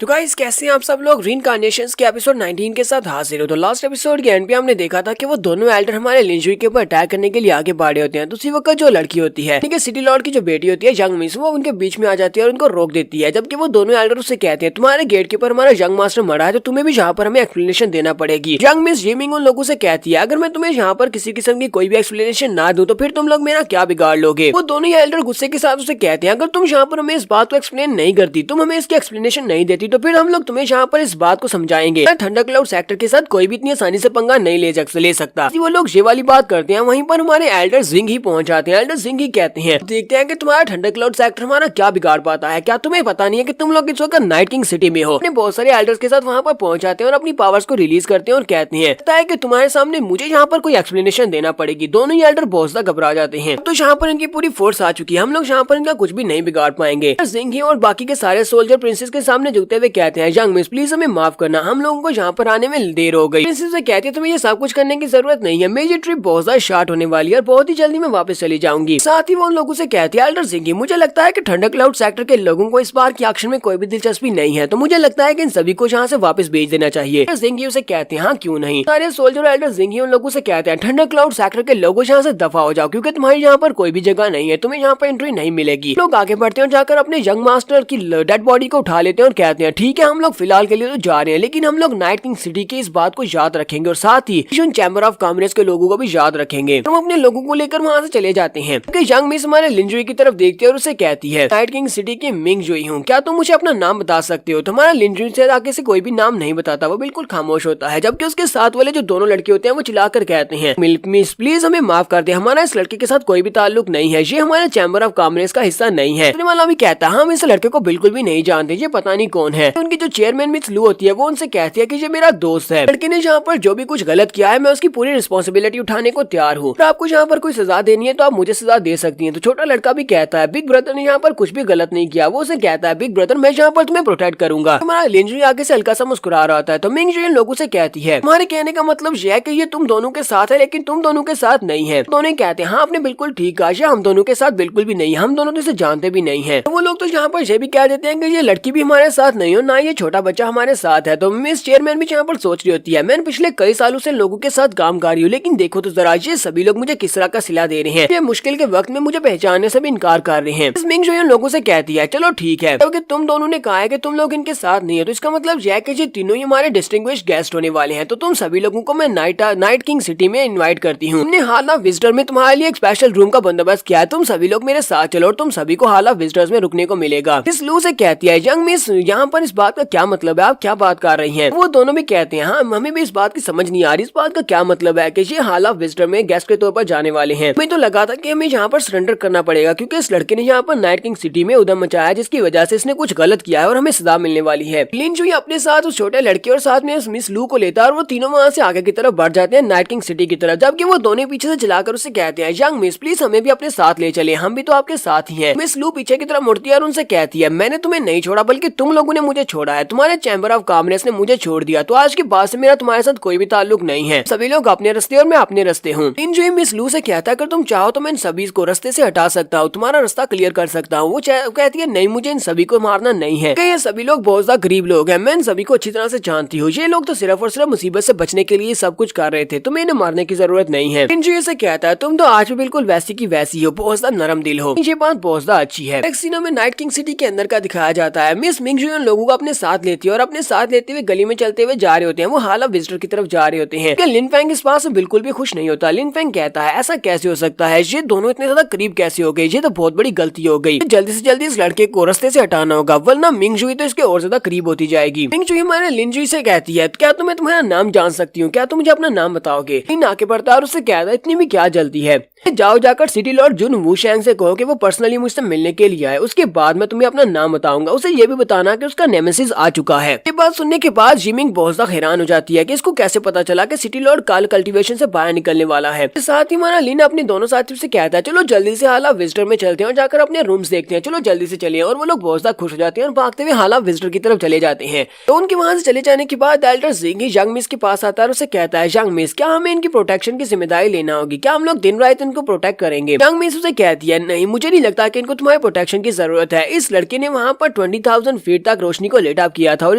तो गाइस कैसे हैं आप सब लोग। रीइंकार्नेशंस के एपिसोड 19 के साथ हाजिर हो। तो लास्ट एपिसोड के एंड पे हमने देखा था कि वो दोनों एल्डर हमारे लिंजुई के ऊपर अटैक करने के लिए आगे बढ़े होते हैं। तो उसी वक्त जो लड़की होती है, ठीक है, सिटी लॉर्ड की जो बेटी होती है यंग मिस, वो उनके बीच में आ जाती है और उनको रोक देती है। जबकि वो दोनों एल्डर उससे कहते हैं तुम्हारे गेट के ऊपर हमारा यंग मास्टर मरा है, तो तुम्हें भी यहाँ पर हमें एक्सप्लेनेशन देना पड़ेगी। यंग मिस जिमिंग उन लोगों से कहती है अगर मैं तुम्हें यहाँ पर किसी किस्म की कोई भी एक्सप्लेनेशन ना दूं तो फिर तुम लोग मेरा क्या बिगाड़ लोगे। वो दोनों ही एल्डर गुस्से के साथ उसे कहते हैं अगर तुम यहाँ पर हमें इस बात को एक्सप्लेन नहीं करती, तुम हमें इसकी एक्सप्लेनेशन नहीं देती, तो फिर हम लोग तुम्हें यहाँ पर इस बात को समझाएंगे। थंडर क्लाउड सेक्टर के साथ कोई भी इतनी आसानी से पंगा नहीं ले सकता। वो लोग ये वाली बात करते हैं, वहीं पर हमारे एल्डर जिंग ही पहुंच जाते हैं। एल्डर जिंग ही कहते हैं देखते हैं कि तुम्हारा थंडर क्लाउड सेक्टर हमारा क्या बिगाड़ पाता है। क्या तुम्हें पता नहीं है कि तुम लोग इस वक्त नाइट किंग सिटी में हो। अपने बहुत सारे एल्डर्स के साथ वहाँ पर पहुंच जाते हैं और अपनी पावर्स को रिलीज करते हैं और कहते हैं पता है कि तुम्हारे सामने मुझे यहाँ पर कोई एक्सप्लेनेशन देना पड़ेगी। दोनों ही एल्डर बहुत ज्यादा घबरा जाते हैं। तो यहाँ पर इनकी पूरी फोर्स आ चुकी है, हम लोग यहाँ पर इनका कुछ भी नहीं बिगाड़ पाएंगे। जिंग ही और बाकी के सारे सोल्जर प्रिंसेस के सामने झुकते हुए कहते हैं यंग मिस प्लीज हमें माफ करना, हम लोगों को यहाँ पर आने में देर हो गई। प्रिंसेस से कहती है तुम्हें ये सब कुछ करने की जरूरत नहीं है, मेरी ट्रिप बहुत ज्यादा शॉर्ट होने वाली है और बहुत ही जल्दी मैं वापस चली जाऊंगी। साथ ही वो उन लोगों से कहती है एल्डर जिंग मुझे लगता है कि थंडर क्लाउड सेक्टर के लोगों को इस बार की एक्शन में कोई भी दिलचस्पी नहीं है, तो मुझे लगता है कि इन सभी को यहाँ से वापस भेज देना चाहिए। जिंग उसे कहते हैं हाँ क्यों नहीं। सारे सोल्जर एल्डर जिंग उन लोगों से कहते हैं थंडर क्लाउड सेक्टर के लोगों यहाँ से दफा हो जाओ क्योंकि तुम्हारी यहाँ पर कोई भी जगह नहीं है, तुम्हें यहाँ पर एंट्री नहीं मिलेगी। लोग आगे बढ़ते हैं और जाकर अपने यंग मास्टर की डेड बॉडी को उठा लेते हैं और कहते हैं ठीक है हम लोग फिलहाल के लिए तो जा रहे हैं, लेकिन हम लोग नाइट किंग सिटी की इस बात को याद रखेंगे और साथ ही चैम्बर ऑफ कॉमर्स के लोगों को भी याद रखेंगे। हम अपने लोगों को लेकर वहाँ से चले जाते हैं। यंग मिस हमारे लिंजुई की तरफ देखती है और उसे कहती है नाइट किंग सिटी की मिंग जुई हूँ, क्या तुम मुझे अपना नाम बता सकते हो। तुम्हारा लिंजुई से आगे से कोई भी नाम नहीं बताता, वो बिल्कुल खामोश होता है। जबकि उसके साथ वाले जो दोनों लड़के होते हैं वो चिल्लाकर कहते हैं मिल्क मिस प्लीज हमें माफ कर दे, हमारा इस लड़के के साथ कोई भी ताल्लुक नहीं है, ये हमारे चैम्बर ऑफ कॉमर्स का हिस्सा नहीं है। वाला भी कहता है हम इस लड़के को बिल्कुल भी नहीं जानते, ये पता नहीं कौन है। उनकी जो चेयरमैन मिस लू होती है वो उनसे कहती है कि ये मेरा दोस्त है, लड़के ने यहाँ पर जो भी कुछ गलत किया है मैं उसकी पूरी रिस्पॉन्सिबिलिटी उठाने को तैयार हूँ। आपको यहाँ पर कोई सजा देनी है तो आप मुझे सजा दे सकती हैं। तो छोटा लड़का भी कहता है बिग ब्रदर ने यहाँ पर कुछ भी गलत नहीं किया। वो उसे कहता है बिग ब्रदर मैं यहाँ पर तुम्हें प्रोटेक्ट करूंगा। हमारा लिंजुई आगे से हल्का सा मुस्कुरा रहा होता है। तो मिंग जुई लोगों से कहती है तुम्हारे कहने का मतलब यह है कि ये तुम दोनों के साथ है लेकिन तुम दोनों के साथ नहीं है। दोनों कहते हैं हाँ आपने बिल्कुल ठीक कहा, हम दोनों के साथ बिल्कुल भी नहीं, हम दोनों तो इसे जानते भी नहीं है। तो वो लोग तो यहाँ पर ये भी कह देते हैं कि ये लड़की भी हमारे साथ नहीं हो, ना ये छोटा बच्चा हमारे साथ है। तो मिस चेयरमैन भी यहाँ पर सोच रही होती है मैंने पिछले कई सालों से लोगों के साथ काम कर रही हूँ, लेकिन देखो तो जरा ये सभी लोग मुझे किस तरह का सिला दे रहे हैं, ये मुश्किल के वक्त में मुझे पहचानने से भी इनकार कर रहे हैं। मिंग जुई लोगों से कहती है चलो ठीक है, क्योंकि तुम दोनों ने कहा है कि तुम लोग इनके साथ नहीं है, तो इसका मतलब यह है कि ये तीनों ही हमारे डिस्टिंग्विश्ड गेस्ट होने वाले हैं। तो तुम सभी लोगों को मैं नाइट किंग सिटी में इन्वाइट करती हूँ। हमने हाल ऑफ विजिटर में तुम्हारे लिए एक स्पेशल रूम का बंदोबस्त किया है, तुम सभी लोग मेरे साथ चलो और तुम सभी को हाल ऑफ विजिटर्स में रुकने को मिलेगा। इस लू से कहती है यंग मिस यहाँ पर इस बात का क्या मतलब है, आप क्या बात कर रही हैं। वो दोनों भी कहते हैं हाँ हमें भी इस बात की समझ नहीं आ रही, इस बात का क्या मतलब है कि ये हाल ऑफ विजिटर में गेस्ट के तौर पर जाने वाले हैं। हमें तो लगा था कि हमें यहाँ पर सरेंडर करना पड़ेगा क्योंकि इस लड़के ने यहाँ पर नाइट किंग सिटी में उधम मचाया जिसकी वजह से इसने कुछ गलत किया है और हमें सजा मिलने वाली है। लिन जुई अपने साथ उस छोटे लड़के और साथ में उस मिस लू को लेता है और वो तीनों वहाँ से आगे की तरफ बढ़ जाते हैं नाइट किंग सिटी की तरफ। जबकि वो दोनों पीछे से चलाकर उसे कहते हैं यंग मिस प्लीज हमें भी अपने साथ ले चले, हम भी तो आपके साथ ही हैं। मिस लू पीछे की तरफ मुड़ती है और उनसे कहती है मैंने तुम्हें नहीं छोड़ा बल्कि तुम लोगों ने मुझे छोड़ा है, तुम्हारे चैम्बर ऑफ कॉमर्स ने मुझे छोड़ दिया, तो आज के बाद से मेरा तुम्हारे साथ कोई भी ताल्लुक नहीं है, सभी लोग अपने रास्ते और मैं अपने रास्ते हूँ। लिन जुई मिस लू से कहता है अगर तुम चाहो तो मैं इन सभी को रास्ते से हटा सकता हूँ, तुम्हारा रास्ता क्लियर कर सकता हूँ। वो कहती है नहीं मुझे इन सभी को मारना नहीं है, ये सभी लोग बहुत ज्यादा गरीब लोग हैं, मैं इन सभी को अच्छी तरह से जानती हूँ, ये लोग तो सिर्फ और सिर्फ मुसीबत से बचने के लिए सब कुछ कर रहे थे, तुम्हें इन्हें मारने की जरूरत नहीं है। लिन जुई से कहता है तुम तो आज भी बिल्कुल वैसी की वैसी हो, बहुत ज्यादा नरम दिल हो, ये बात बहुत ज्यादा अच्छी है। नेक्स्ट सीन में नाइट किंग सिटी के अंदर का दिखाया जाता है। मिस मिंग जुई उन लोगों को अपने साथ लेती है और अपने साथ लेते हुए गली में चलते हुए जा रहे होते हैं। वो हाल ऑफ विजिटर की तरफ जा रहे होते हैं। लिन फेंग इस बात से बिल्कुल भी खुश नहीं होता। लिन फेंग कहता है ऐसा कैसे हो सकता है, ये दोनों इतने ज्यादा करीब कैसे हो गए, ये तो बहुत बड़ी गलती हो गई, जल्दी से जल्दी इस लड़के को रास्ते से हटाना होगा वरना मिंग जुई तो इसके और ज्यादा करीब होती जाएगी। मिंग जुई हमारे लिन जुई से कहती है क्या तुम्हें तुम्हारा नाम जान सकती हूँ, क्या तुम मुझे अपना नाम बताओगे। लिन आके बढ़ता है और उससे कहता है इतनी भी क्या जल्दी है, जाओ जाकर सिटी लॉर्ड जुन वूशैंग से कहो कि वो पर्सनली मुझसे मिलने के लिए आए, उसके बाद मैं तुम्हें अपना नाम बताऊंगा। उसे ये भी बताना कि उसका नेमेसिस आ चुका है। ये बात सुनने के बाद जिमिंग बहुत ज्यादा हैरान हो जाती है कि इसको कैसे पता चला कि सिटी लॉर्ड काल कल्टीवेशन से बाहर निकलने वाला है। साथ ही हमारा लिन अपने दोनों साथियों से कहता है चलो जल्दी से हाल ऑफ विजिटर में चलते हैं और जाकर अपने रूम्स देखते हैं, चलो जल्दी से चलिए। और वो लोग बहुत ज्यादा खुश हो जाते हैं और भागते हुए हाल ऑफ विजिटर की तरफ चले जाते हैं। तो उनके वहां से चले जाने के बाद एल्डर जिंग यंग मिस के पास आता है और उसे कहता है यंग मिस क्या हमें इनकी प्रोटेक्शन की जिम्मेदारी लेना होगी, क्या हम लोग दिन रात इनको प्रोटेक्ट करेंगे। यंग मिस उसे कहती है नहीं मुझे नहीं लगता कि इनको तुम्हारे प्रोटेक्शन की जरूरत है, इस लड़के ने वहाँ पर 20,000 फीट तक रोशनी को लेट अप किया था और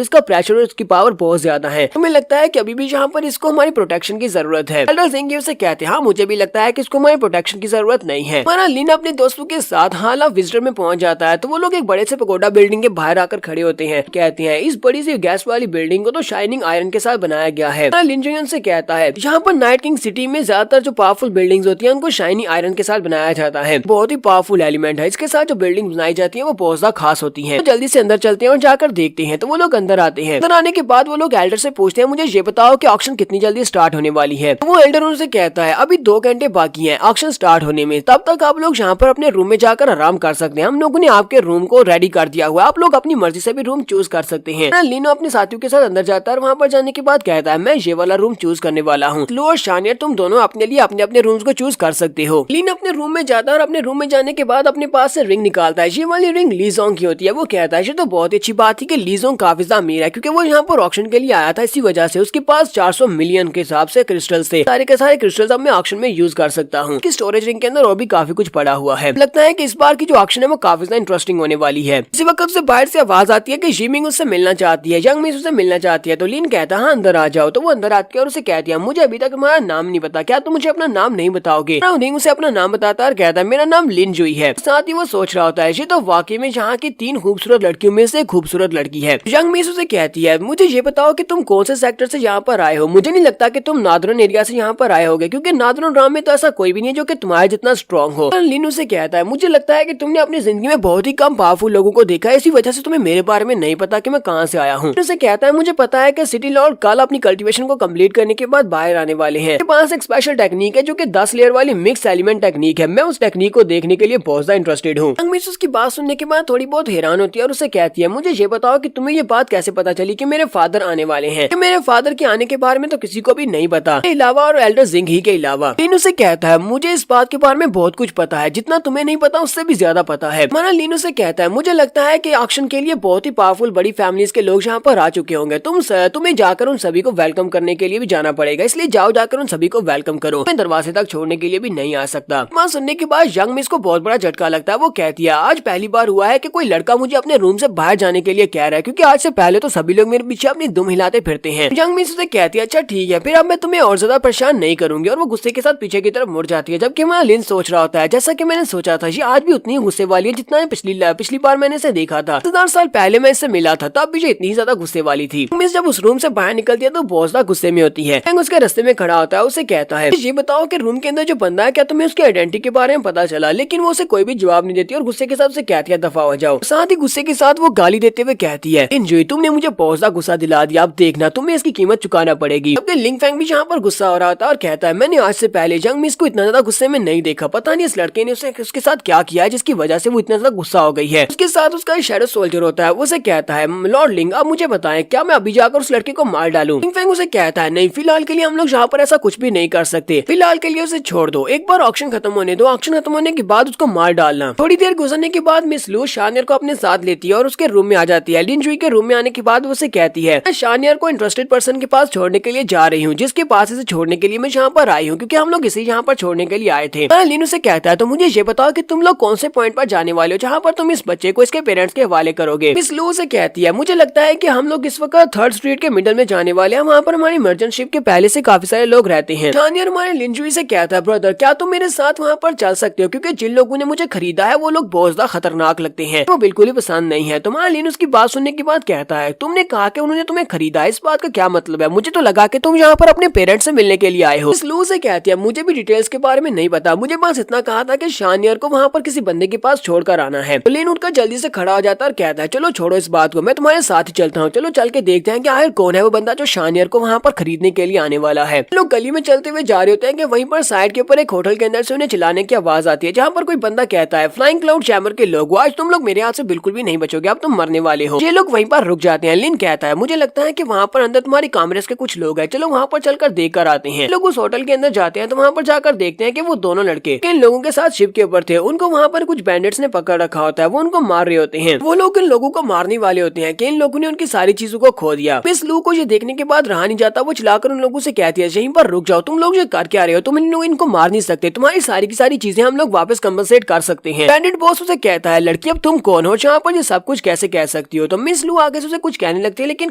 इसका प्रेशर और इसकी पावर बहुत ज्यादा है। हमें लगता है कि अभी भी यहाँ पर इसको हमारी प्रोटेक्शन की जरूरत है। एल्डर जिंग उसे कहते हैं हाँ मुझे भी लगता है कि इसको हमारी प्रोटेक्शन की जरूरत नहीं है। हमारा लिन अपने दोस्तों के साथ हाल ऑफ विजिटर में पहुंच जाता है तो वो लोग एक बड़े से पगोडा बिल्डिंग के बाहर आकर खड़े होते हैं। कहते हैं इस बड़ी सी गैस वाली बिल्डिंग को तो शाइनिंग आयरन के साथ बनाया गया है। लिन जुई उनसे कहता है यहाँ पर नाइट किंग सिटी में ज्यादातर जो पावरफुल बिल्डिंग्स होती है उनको शाइनिंग आयरन के साथ बनाया जाता है। बहुत ही पावरफुल एलिमेंट है। इसके साथ जो बिल्डिंग बनाई जाती है वो बहुत ज्यादा खास होती है। तो जल्दी से अंदर चलते हैं और जाकर देखते हैं। तो वो लोग अंदर आते हैं। अंदर आने के बाद वो लोग एल्डर से पूछते हैं मुझे ये बताओ कि ऑक्शन कितनी जल्दी स्टार्ट होने वाली है। तो वो एल्डर उनसे कहता है अभी 2 घंटे बाकी है ऑक्शन स्टार्ट होने में, तब तक आप लोग यहाँ पर अपने रूम में जाकर आराम कर सकते हैं। हम लोगों ने आपके रूम को रेडी कर दिया हुआ, आप लोग अपनी मर्जी से भी रूम चूज कर सकते हैं। लिनो अपने साथियों के साथ अंदर जाता है और वहाँ पर जाने के बाद कहता है मैं ये वाला रूम चूज करने वाला हूँ। लो और शानिया तुम दोनों अपने लिए अपने अपने रूम्स को चूज कर सकते हो। लिन अपने रूम में जाता है और अपने रूम में जाने के बाद अपने पास से रिंग निकालता है। ये वाली रिंग लीजोंग की होती है। वो कहता है ये तो बहुत अच्छी बात थी कि लीजोंग काफी ज्यादा अमीर है क्योंकि वो यहाँ पर ऑक्शन के लिए आया था। इसी वजह से उसके पास 400 मिलियन के हिसाब से क्रिस्टल्स थे। सारे के सारे क्रिस्टल्स अब मैं ऑक्शन में यूज कर सकता हूँ। स्टोरेज रिंग के अंदर और भी काफी कुछ पड़ा हुआ है। लगता है कि इस बार की जो ऑक्शन है वो काफी ज्यादा इंटरेस्टिंग होने वाली है। इसी वक्त से बाहर से आवाज आती है कि जिमिंग उससे मिलना चाहती है, यंग मिस उससे मिलना चाहती है। तो लिन कहता है हाँ अंदर आ जाओ। तो वो अंदर आती है और उसे कहती है मुझे अभी तक तुम्हारा नाम नहीं पता, क्या तुम मुझे अपना नाम नहीं बताओगे। रिंग उसे अपना नाम बताता है और कहता है मेरा नाम लिन जुई है। साथ ही वो सोच रहा होता है ये तो वाकई में यहाँ की 3 खूबसूरत लड़कियों में से खूबसूरत लड़की है। यंग मिस उसे कहती है मुझे ये बताओ कि तुम कौन से सेक्टर से यहाँ पर आए हो। मुझे नहीं लगता कि तुम नादरन एरिया से यहाँ पर आए होगे क्योंकि नादरन राम में तो ऐसा कोई भी नहीं है जो कि तुम्हारे जितना स्ट्रॉन्ग हो। लिन उसे कहता है मुझे लगता है कि तुमने अपनी जिंदगी में बहुत ही कम पावरफुल लोगों को देखा है, इसी वजह से तुम्हें मेरे बारे में नहीं पता कि मैं कहाँ से आया हूँ। उसे कहता है मुझे पता है कि सिटी लॉर्ड कल अपनी कल्टीवेशन को कंप्लीट करने के बाद बाहर आने वाले हैं। मेरे पास एक स्पेशल टेक्निक है जो कि 10 लेयर वाली मिक्स एलिमेंट टेक्निक है। मैं उस टेक्निक को देखने के लिए बहुत ज्यादा इंटरेस्टेड हूँ। मिस उसकी बात सुनने के बाद थोड़ी बहुत हैरान होती है और उसे कहती है मुझे ये बताओ कि तुम्हें ये बात कैसे पता चली कि मेरे फादर आने वाले हैं। मेरे फादर के आने के बारे में तो किसी को भी नहीं पता अलावा और एल्डर जिंग ही के अलावा। लिन उसे कहता है मुझे इस बात के बारे में बहुत कुछ पता है, जितना तुम्हें नहीं पता उससे भी ज्यादा पता है। माना लिन उसे कहता है मुझे लगता है कि ऑक्शन के लिए बहुत ही पावरफुल बड़ी फैमिलीज के लोग यहाँ पर आ चुके होंगे। तुम्हें जाकर उन सभी को वेलकम करने के लिए भी जाना पड़ेगा, इसलिए जाओ जाकर उन सभी को वेलकम करो। मैं दरवाजे तक छोड़ने के लिए भी नहीं आ सकता। वहाँ सुनने के बाद यंग मिस को बहुत बड़ा झटका लगता है। वो कहती है आज पहली बार हुआ है कि कोई लड़का मुझे अपने रूम से बाहर जाने के लिए कह रहा है, क्योंकि आज से पहले तो सभी लोग मेरे पीछे अपनी दुम हिलाते फिरते हैं। यंग मिस उसे कहती है अच्छा ठीक है फिर अब मैं तुम्हें और ज्यादा परेशान नहीं करूंगी, और वो गुस्से के साथ पीछे की तरफ मुड़ जाती है। जबकि हमारा लिन सोच रहा होता है जैसा कि मैंने सोचा था ये आज भी उतनी गुस्से वाली है जितना पिछली बार मैंने इसे देखा था। 10 साल पहले मैं इससे मिला था तब भी ये इतनी ज्यादा गुस्से वाली थी। मिस जब उस रूम से बाहर निकलती है तो बहुत ज्यादा गुस्से में होती है। उसके रास्ते में खड़ा होता है, उसे कहता है ये बताओ कि रूम के अंदर जो बंदा है क्या तुम्हें उसकी आइडेंटिटी के बारे में पता चला। लेकिन वो उसे कोई भी जवाब नहीं देती और गुस्से के साथ उसे कहती है दफा हो जाओ। साथ ही गुस्से के साथ वो गाली देते हुए कहती है एंजॉय तुमने मुझे बहुत ज्यादा गुस्सा दिला दिया, अब देखना तुम्हें इसकी कीमत चुकाना पड़ेगी। अपने लिंग फैंग भी यहाँ पर गुस्सा हो रहा था और कहता है मैंने आज से पहले यंग मिस को इतना ज्यादा गुस्से में नहीं देखा, पता नहीं इस लड़के ने उसके साथ क्या किया है जिसकी वजह से वो इतना ज्यादा गुस्सा हो गई है। उसके साथ उसका शैडो सोल्जर होता है, उसे कहता है लॉर्ड लिंग अब मुझे बताएं क्या मैं अभी जाकर उस लड़के को मार डालूं। लिंग फैंग उसे कहता है नहीं फिलहाल के लिए हम लोग यहाँ पर ऐसा कुछ भी नहीं कर सकते, फिलहाल के लिए उसे छोड़ दो, एक बार ऑक्शन खत्म होने दो, ऑक्शन खत्म होने के बाद उसको मार डालना। थोड़ी देर गुजरने के बाद मिस लू शानियर को अपने साथ लेती है और उसके रूम में आ जाती है। लिन जुई के रूम में आने के बाद उसे कहती है मैं शानियर को इंटरेस्टेड पर्सन के पास छोड़ने के लिए जा रही हूँ, जिसके पास इसे छोड़ने के लिए मैं यहाँ पर आई हूँ क्योंकि हम लोग इसे यहाँ पर छोड़ने के लिए आए थे। लिन उसे कहता है तो मुझे ये बताओ कि तुम लोग कौन से पॉइंट पर जाने वाले हो जहाँ पर तुम इस बच्चे को इसके पेरेंट्स के हवाले करोगे। मिस लू उसे कहती है मुझे लगता है कि हम लोग इस वक्त 3rd स्ट्रीट के मिडल में जाने वाले हैं, वहाँ पर हमारी मर्चेंट शिप के पहले से काफी सारे लोग रहते हैं। शानियर हमारे लिन जुई से कहता है ब्रदर क्या तुम मेरे साथ वहाँ पर चल सकते हो, क्योंकि जिन लोगों ने मुझे खरीदा है वो लोग बहुत ज्यादा खतरनाक लगते हैं, वो बिल्कुल ही पसंद नहीं है। तुम्हारा लिन उसकी बात सुनने के बाद कहता है तुमने कहा कि उन्होंने तुम्हें खरीदा, इस बात का क्या मतलब है, मुझे तो लगा कि तुम यहाँ पर अपने पेरेंट्स से मिलने के लिए आए हो। लू से कहती है मुझे भी डिटेल्स के बारे में नहीं पता, मुझे बस इतना कहा था कि शानियर को वहाँ पर किसी बंदे के पास छोड़कर आना है। तो लिन उठकर जल्दी से खड़ा हो जाता है और कहता है चलो छोड़ो इस बात को, मैं तुम्हारे साथ ही चलता हूँ, चलो चल के देखते हैं कि आखिर कौन है वो बंदा जो शानियर को वहाँ पर खरीदने के लिए आने वाला है। लोग गली में चलते हुए जा रहे होते हैं कि वहीं पर साइड के ऊपर एक होटल के अंदर से उन्हें चिल्लाने की आवाज आती है, जहाँ पर कोई बंदा कहता है फ्लाइंग क्लाउड चैम्बर के लोग आज तुम लोग मेरे हाथ से बिल्कुल भी नहीं बचोगे, अब तुम मरने वाले हो। ये लोग वहीं पर रुक जाते हैं। लिन कहता है मुझे लगता है कि वहाँ पर अंदर तुम्हारी कांग्रेस के कुछ लोग हैं, चलो वहाँ पर चलकर देख कर आते हैं। लोग उस होटल के अंदर जाते हैं तो वहाँ पर जाकर देखते हैं कि वो दोनों लड़के इन लोगों के साथ शिप के ऊपर थे, उनको वहाँ पर कुछ बैंडिट्स ने पकड़ रखा होता है, वो उनको मार रहे होते हैं। वो लोग इन लोगों को मारने वाले होते हैं कि इन लोगों ने उनकी सारी चीजों को खो दिया। मिस लू को ये देखने के बाद रहा नहीं जाता, वो चिल्लाकर उन लोगों से कहती है यहीं पर रुक जाओ, तुम लोग ये कर क्या रहे हो, तुम इनको मार नहीं सकते, तुम्हारी सारी की सारी चीजें हम लोग वापस कंपनसेट कर सकते हैं। बैंडिट बॉस उसे कहता है लड़की अब तुम कौन हो, जहाँ पर ये सब कुछ कैसे कह सकती हो। तो मिस लू आगे से उसे कुछ कहने लगती है लेकिन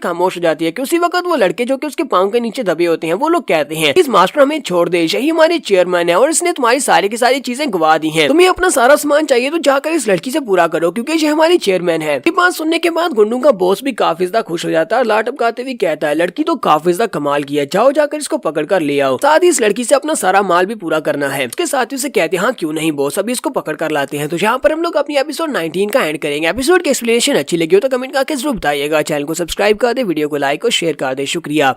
खामोश हो जाती है कि उसी वक्त वो लड़के जो कि उसके पाँव के नीचे दबे होते हैं वो लोग कहते हैं इस मास्टर हमें छोड़ दे, यही हमारी चेयरमैन है और इसने तुम्हारी सारी की सारी चीजें गवा दी हैं। तुम्हें अपना सारा सामान चाहिए तो जाकर इस लड़की से पूरा करो क्योंकि ये हमारी चेयरमैन है। ये बात सुनने के बाद गुंडू का बॉस भी काफी ज्यादा खुश हो जाता है और लाट टपकाते हुए कहता है लड़की तो काफी ज्यादा कमाल की है, जाओ जाकर इसको पकड़ कर ले आओ। साथ ही इस लड़की से अपना सारा माल भी पूरा करना है। उसके साथ ही उसे कहते हैं हाँ क्यों नहीं बॉस, अभी इसको पकड़ कर लाते हैं। तो यहाँ पर हम लोग अपनी एपिसोड 19 का एंड करेंगे। एपिसोड की एक्सप्लेनेशन अच्छी लगी हो तो कमेंट करके जरूर बताइएगा। चैनल को सब्सक्राइब कर दे, वीडियो को लाइक और शेयर कर दे। शुक्रिया।